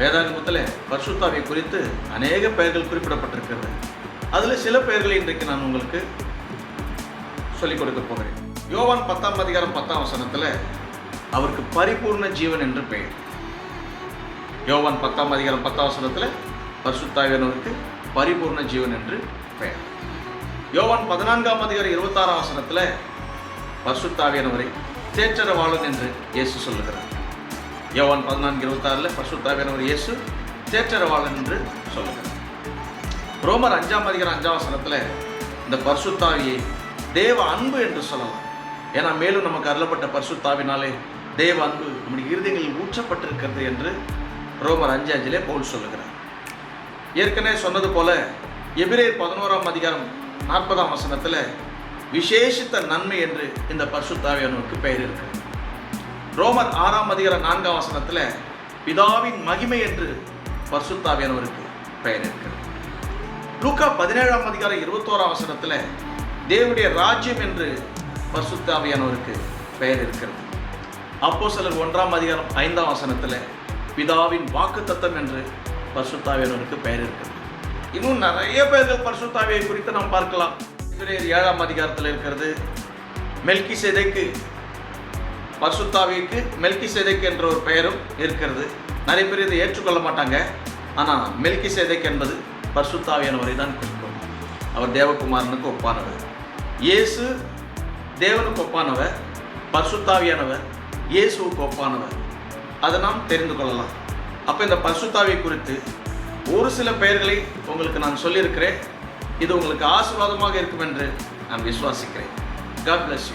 வேதாகமத்தில் பரிசுத்தாவியை குறித்து அநேக பெயர்கள் குறிப்பிடப்பட்டிருக்கிறது. அதில் சில பெயர்களை இன்றைக்கு நான் உங்களுக்கு சொல்லிக் கொடுக்க போகிறேன். யோவான் 10 அதிகாரம் 10 அவருக்கு பரிபூர்ண ஜீவன் என்று பெயர். யோவான் 10 அதிகாரம் 10 பரிசுத்தாவியானவருக்கு பரிபூர்ண ஜீவன் என்று பெயர். யோவான் 14 அதிகாரம் 26 பரிசுத்தாவியானவரை தேற்றரவாளன் என்று இயேசு சொல்லுகிறார். யோவான் 14:26 பரிசுத்தாவியானவர் இயேசு தேற்றரவாளன் என்று சொல்லுகிறார். ரோமர் 5 அதிகாரம் 5 இந்த பரிசுத்தாவியை தேவ அன்பு என்று சொல்லலாம். ஏன்னா மேலும் நமக்கு அருளப்பட்ட பரிசுத்தாவினாலே தேவ அன்பு நம்முடைய இருதயங்களில் ஊற்றப்பட்டிருக்கிறது என்று ரோமர் 5:5 பவுல் சொல்லுகிறார். ஏற்கனவே சொன்னது போல எபிரேயர் 11 அதிகாரம் 40 விசேஷித்த நன்மை என்று இந்த பரிசுத்தாவியானவருக்கு பெயர் இருக்கிறது. ரோமர் 6 அதிகாரம் 4 பிதாவின் மகிமை என்று பரிசுத்தாவியானவருக்கு பெயர் இருக்கிறது. லூக்கா 17 அதிகாரம் 21 தேவனுடைய ராஜ்யம் என்று பரிசுத்தாவியானவருக்கு பெயர் இருக்கிறது. அப்போஸ்தலர் 1 அதிகாரம் 5 பிதாவின் வாக்குத்தத்தம் என்று பரிசுத்தாவியானவருக்கு பெயர் இருக்கிறது. இன்னும் நிறைய பெயர்கள் பரிசுத்தாவியை குறித்து நாம் பார்க்கலாம். எபிரேயர் 7 அதிகாரத்தில் இருக்கிறது. மெல்கிசேதேக்கு, பரிசுத்தாவிக்கு மெல்கிசேதேக் என்ற ஒரு பெயரும் இருக்கிறது. நிறைய பேர் இதை ஏற்றுக்கொள்ள மாட்டாங்க. ஆனால் மெல்கிசேதேக் என்பது பரிசுத்தாவியானவரை தான் குறிக்கும். அவர் தேவகுமாரனுக்கு ஒப்பானவர். இயேசு தேவனுக்கு ஒப்பானவர், பரிசுத்தாவியானவர் இயேசுவுக்கு ஒப்பானவர். அதை நாம் தெரிந்து கொள்ளலாம். அப்போ இந்த பரிசுத்தாவியை குறித்து ஒரு சில பெயர்களை உங்களுக்கு நான் சொல்லியிருக்கிறேன். இது உங்களுக்கு ஆசீர்வாதமாக இருக்கும் என்று நான் விசுவாசிக்கிறேன். God bless you.